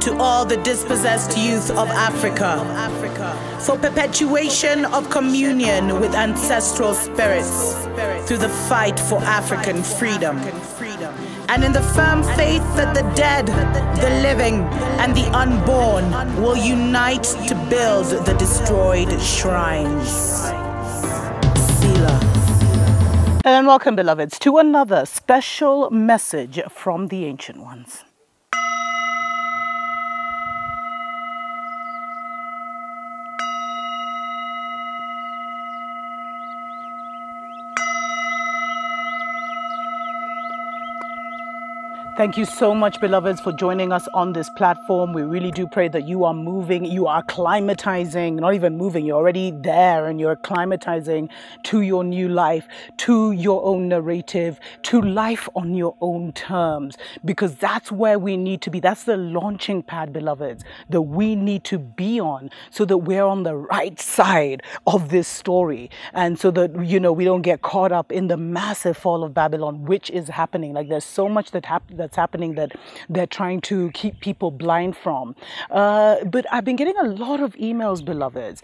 to all the dispossessed youth of Africa, for perpetuation of communion with ancestral spirits through the fight for African freedom, and in the firm faith that the dead, the living, and the unborn will unite to build the destroyed shrines. Selah. And welcome, beloveds, to another special message from the Ancient Ones. Thank you so much, beloveds, for joining us on this platform. We really do pray that you are moving, you are acclimatizing, not even moving, you're already there and you're acclimatizing to your new life, to your own narrative, to life on your own terms, because that's where we need to be. That's the launching pad, beloveds, that we need to be on so that we're on the right side of this story. And so that, we don't get caught up in the massive fall of Babylon, which is happening. Like there's so much that's happening that they're trying to keep people blind from. But I've been getting a lot of emails, beloveds,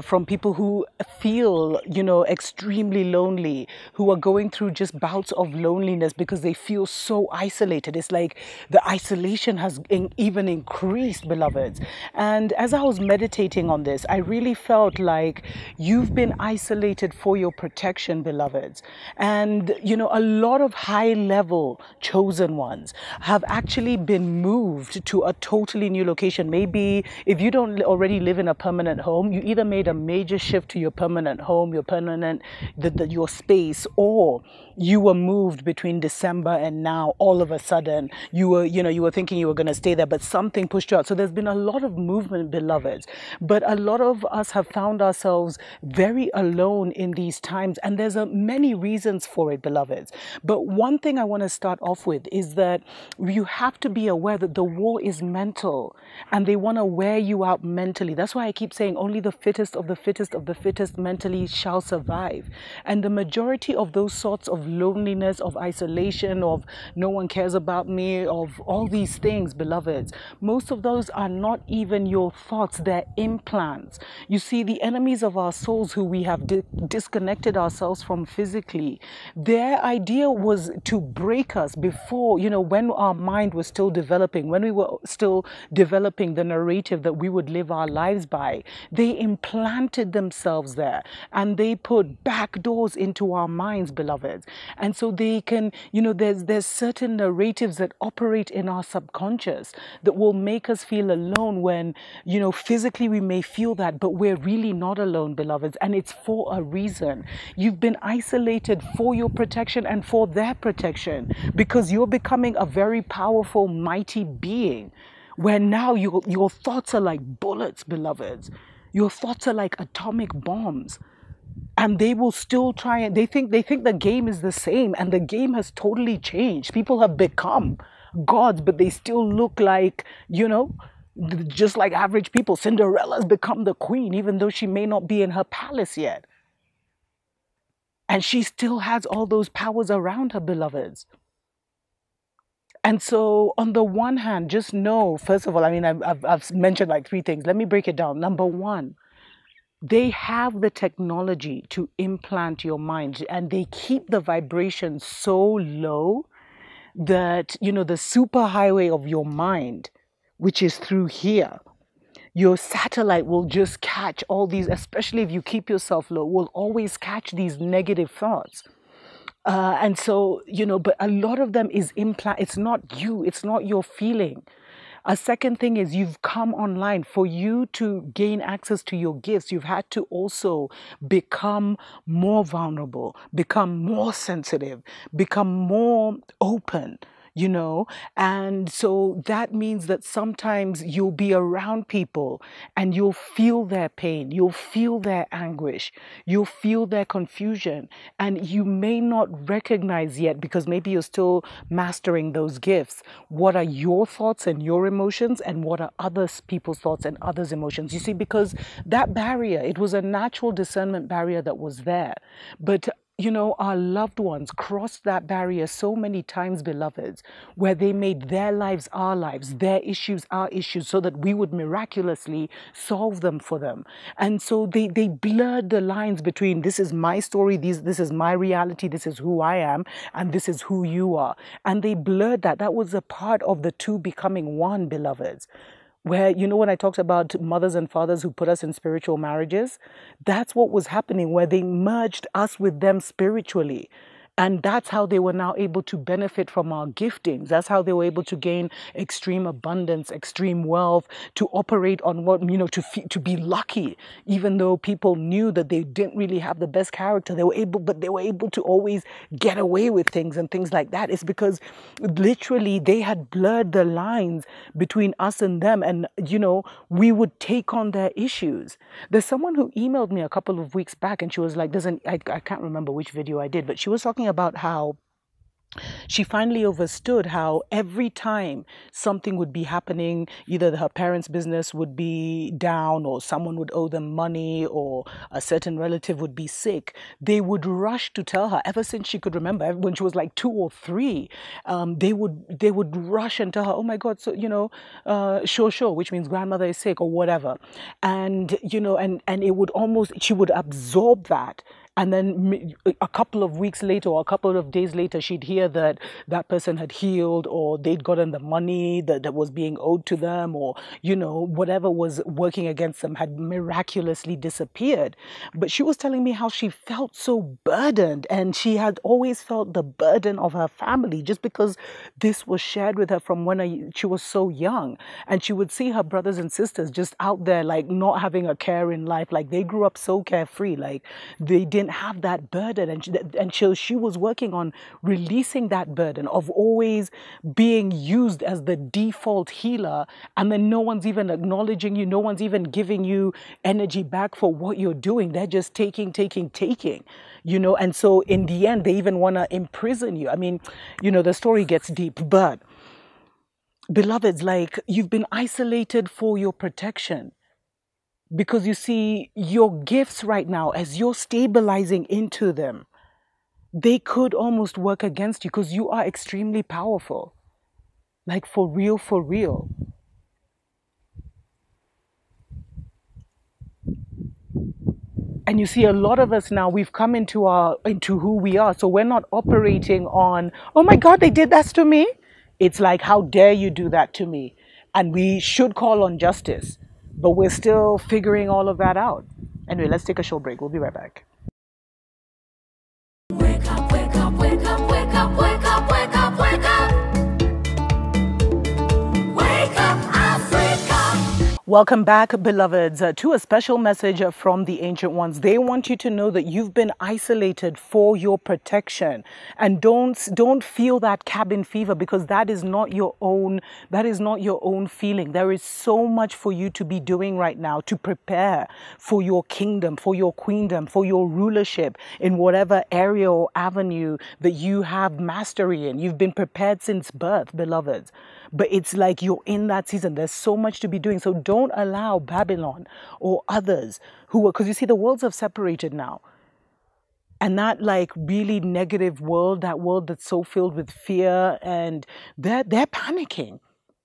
from people who feel, extremely lonely, who are going through just bouts of loneliness because they feel so isolated. It's like the isolation has even increased, beloveds. And as I was meditating on this, I really felt like you've been isolated for your protection, beloveds. And, a lot of high-level chosen ones have actually been moved to a totally new location. Maybe if you don't already live in a permanent home, you either made a major shift to your permanent home, your space, or you were moved between December and now. All of a sudden, you were thinking you were going to stay there, but something pushed you out. So there's been a lot of movement, beloveds. But a lot of us have found ourselves very alone in these times, and there's many reasons for it, beloveds. But one thing I want to start off with is that you have to be aware that the war is mental, and they want to wear you out mentally. That's why I keep saying only the fittest of the fittest of the fittest mentally shall survive. And the majority of those sorts of loneliness, of isolation, of no one cares about me, of all these things, beloveds, most of those are not even your thoughts, they're implants. You see, the enemies of our souls who we have disconnected ourselves from physically, their idea was to break us before, when our mind was still developing, when we were still developing the narrative that we would live our lives by. They implanted themselves there and they put back doors into our minds, beloveds. And so they can, there's certain narratives that operate in our subconscious that will make us feel alone when, physically we may feel that, but we're really not alone, beloveds. And it's for a reason. You've been isolated for your protection and for their protection, because you're becoming a very powerful, mighty being, where now your thoughts are like bullets, beloveds. Your thoughts are like atomic bombs. And they will still try, and they think the game is the same, and the game has totally changed. People have become gods, but they still look like, just like average people. Cinderella's become the queen, even though she may not be in her palace yet. And she still has all those powers around her, beloveds. And so on the one hand, just know, first of all, I've mentioned like 3 things. Let me break it down. Number 1, they have the technology to implant your mind, and they keep the vibration so low that, the superhighway of your mind, which is through here, your satellite will just catch all these, especially if you keep yourself low, will always catch these negative thoughts. And so, but a lot of them is implant. It's not you. It's not your feeling. A second thing is you've come online. For you to gain access to your gifts, you've had to also become more vulnerable, become more sensitive, become more open. And so that means that sometimes you'll be around people and you'll feel their pain, you'll feel their anguish, you'll feel their confusion, and you may not recognize yet, because maybe you're still mastering those gifts, what are your thoughts and your emotions and what are other people's thoughts and others' emotions. You see, because that barrier, it was a natural discernment barrier that was there, but our loved ones crossed that barrier so many times, beloveds, where they made their lives our lives, their issues our issues, so that we would miraculously solve them for them. And so they blurred the lines between, this is my story, this is my reality, this is who I am, and this is who you are. And they blurred that. That was a part of the two becoming one, beloveds. Where, when I talked about mothers and fathers who put us in spiritual marriages, that's what was happening, where they merged us with them spiritually. And that's how they were now able to benefit from our giftings. That's how they were able to gain extreme abundance, extreme wealth, to operate on what, to be lucky, even though people knew that they didn't really have the best character. They were able to always get away with things and things like that. It's because literally they had blurred the lines between us and them. And, we would take on their issues. There's someone who emailed me a couple of weeks back, and she was like, I can't remember which video I did, but she was talking about how she finally understood how every time something would be happening, either her parents' business would be down, or someone would owe them money, or a certain relative would be sick, they would rush to tell her. Ever since she could remember, when she was like 2 or 3, they would rush and tell her, oh my God, so sure, which means grandmother is sick or whatever, and and it would she would absorb that. And then a couple of weeks later, or a couple of days later, she'd hear that that person had healed, or they'd gotten the money that was being owed to them, or, whatever was working against them had miraculously disappeared. But she was telling me how she felt so burdened, and she had always felt the burden of her family, just because this was shared with her from when she was so young. And she would see her brothers and sisters just out there, like, not having a care in life. Like, they grew up so carefree, like they didn't have that burden, and she was working on releasing that burden of always being used as the default healer, and then no one's even acknowledging you, no one's even giving you energy back for what you're doing. They're just taking, and so in the end they even want to imprison you. I mean, the story gets deep, but beloveds, like, you've been isolated for your protection. Because you see, your gifts right now, as you're stabilizing into them, they could almost work against you, because you are extremely powerful. Like, for real, for real. And you see, a lot of us now, we've come into who we are. So we're not operating on, oh my God, they did that to me. It's like, how dare you do that to me? And we should call on justice. But we're still figuring all of that out. Anyway, let's take a short break. We'll be right back. Wake up, wake up, wake up, wake up, wake up, wake up, wake up. Wake up, Africa. Welcome back, beloveds, to a special message from the Ancient Ones. They want you to know that you've been isolated for your protection, and don't feel that cabin fever, because that is not your own. That is not your own feeling. There is so much for you to be doing right now to prepare for your kingdom, for your queendom, for your rulership in whatever area or avenue that you have mastery in. You've been prepared since birth, beloveds. But it's like you're in that season. There's so much to be doing. So don't allow Babylon or others because you see, the worlds have separated now. And that, like, really negative world, that world that's so filled with fear, and they're panicking.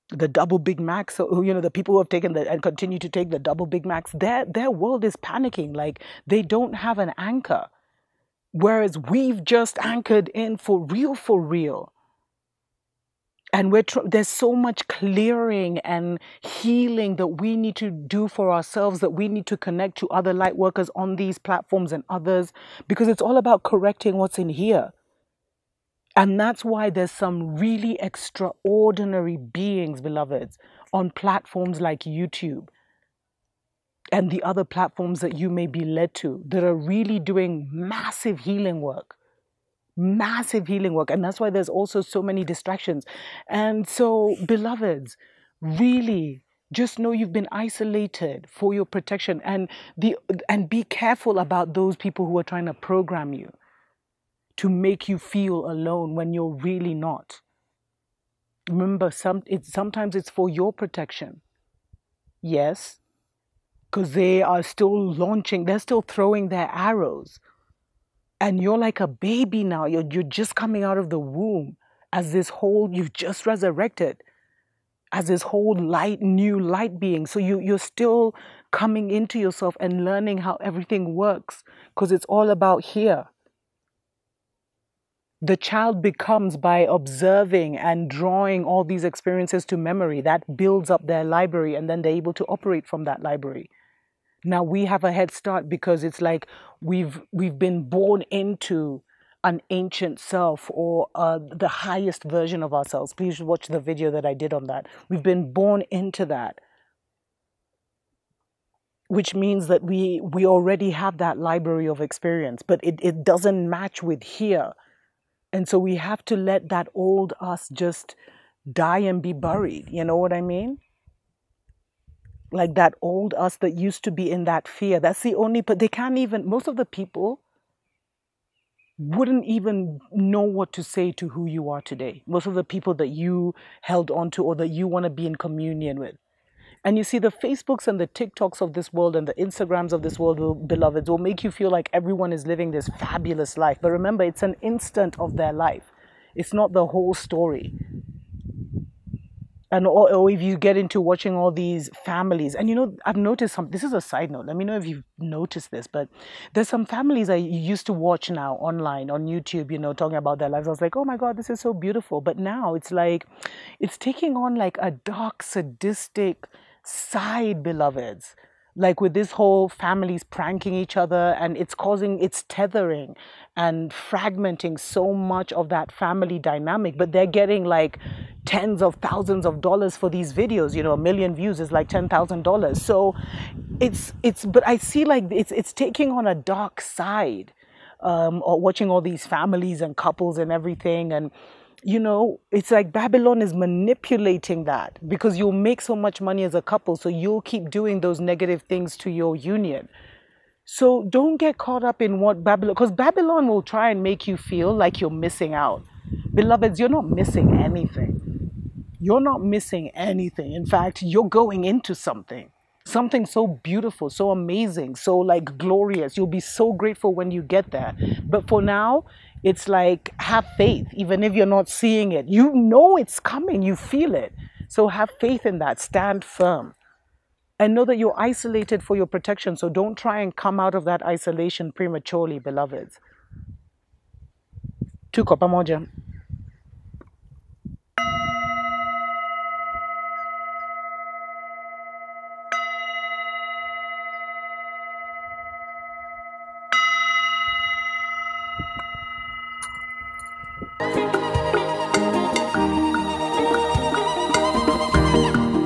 The double Big Macs, so, the people who have taken and continue to take the double Big Macs, their world is panicking. Like, they don't have an anchor. Whereas we've just anchored in for real, for real. And there's so much clearing and healing that we need to do for ourselves, that we need to connect to other light workers on these platforms and others, because it's all about correcting what's in here. And that's why there's some really extraordinary beings, beloveds, on platforms like YouTube and the other platforms that you may be led to, that are really doing massive healing work. And that's why there's also so many distractions. And so, beloveds, really just know you've been isolated for your protection, and be careful about those people who are trying to program you to make you feel alone when you're really not. Remember, sometimes it's for your protection. Yes, because they are still launching, they're still throwing their arrows. And you're like a baby now. You're just coming out of the womb as this whole, you've just resurrected as this whole light, new light being. So you're still coming into yourself and learning how everything works, because it's all about here. The child becomes by observing and drawing all these experiences to memory. That builds up their library, and then they're able to operate from that library. Now we have a head start because it's like we've been born into an ancient self, or the highest version of ourselves. Please watch the video that I did on that. We've been born into that, which means that we already have that library of experience, but it doesn't match with here. And so we have to let that old us just die and be buried. You know what I mean? Like that old us that used to be in that fear. That's the only, but they can't even, most of the people wouldn't even know what to say to who you are today. Most of the people that you held on to or that you want to be in communion with. And you see, the Facebooks and the TikToks of this world and the Instagrams of this world, beloveds, will make you feel like everyone is living this fabulous life. But remember, it's an instant of their life. It's not the whole story. And or if you get into watching all these families, and you know, I've noticed some, this is a side note, let me know if you've noticed this, but there's some families I used to watch now online on YouTube, you know, talking about their lives. I was like, oh my God, this is so beautiful. But now it's like, it's taking on like a dark, sadistic side, beloveds. Like with this whole families pranking each other, and it's tethering and fragmenting so much of that family dynamic. But they're getting like tens of thousands of dollars for these videos. You know, 1 million views is like $10,000. So but I see like it's taking on a dark side, or watching all these families and couples and everything. And you know, it's like Babylon is manipulating that, because you'll make so much money as a couple, so you'll keep doing those negative things to your union. So don't get caught up in what Babylon, because Babylon will try and make you feel like you're missing out. Beloveds, you're not missing anything. You're not missing anything. In fact, you're going into something so beautiful, so amazing, so like glorious. You'll be so grateful when you get there. But for now, it's like, have faith, even if you're not seeing it. You know it's coming, you feel it. So have faith in that, stand firm. And know that you're isolated for your protection. So don't try and come out of that isolation prematurely, beloveds. Tuko pamoja.